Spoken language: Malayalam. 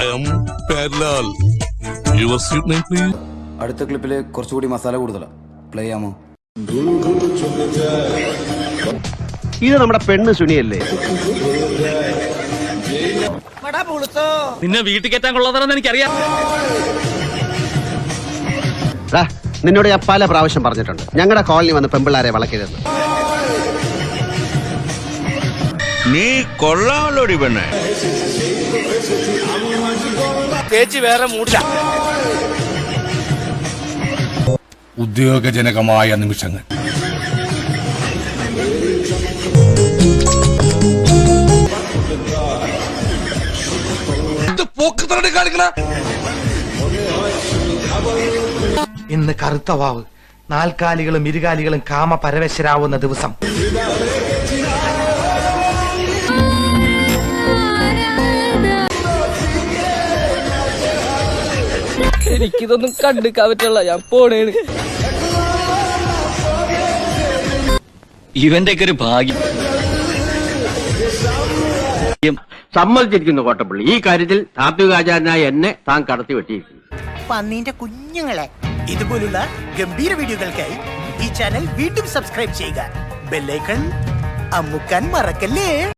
I am Perlal. Your seat name, please. അടുത്ത ക്ലിപ്പില് കുറച്ചുകൂടി മസാല കൂടുതലാ. പ്ലേ ചെയ്യാമോ? ഇത് നമ്മുടെ പെണ്ണ് സുനിയല്ലേ? നിന്നെ വീട്ടിൽ കയറ്റാൻ കൊള്ളാതാണെന്ന് എനിക്കറിയാം. നിന്നോട് ഞാൻ പല പ്രാവശ്യം പറഞ്ഞിട്ടുണ്ട്, ഞങ്ങളുടെ കോളനി വന്ന് പെമ്പിള്ളാരെ വളക്കരുതെന്ന്. നീ കൊള്ളാമല്ലോടി പെണ്ണെ. ചേച്ചി വേറെ മൂടില്ല. ഉദ്യോഗജനകമായ നിമിഷങ്ങൾ. ഇന്ന് കറുത്ത വാവ്, നാൽക്കാലികളും ഇരുകാലികളും കാമ പരവശരാവുന്ന ദിവസം. എനിക്കിതൊന്നും കണ്ടിക്കാൻ പറ്റുള്ള, ഞാൻ പോണേണ്. ഇവന്റെ ഒക്കെ ഒരു ഭാഗ്യം. സമ്മതിച്ചിരിക്കുന്നു കോട്ടപ്പള്ളി. ഈ കാര്യത്തിൽ താത്വികാചാരനായ എന്നെ താൻ കടത്തി വെട്ടിയിരിക്കുന്നു. പന്നീന്റെ കുഞ്ഞുങ്ങളെ, ഇതുപോലുള്ള ഗംഭീര വീഡിയോകൾക്കായി ഈ ചാനൽ വീണ്ടും സബ്സ്ക്രൈബ് ചെയ്യുക. ബെല്ലൈക്കൺ അമുക്കാൻ മറക്കല്ലേ.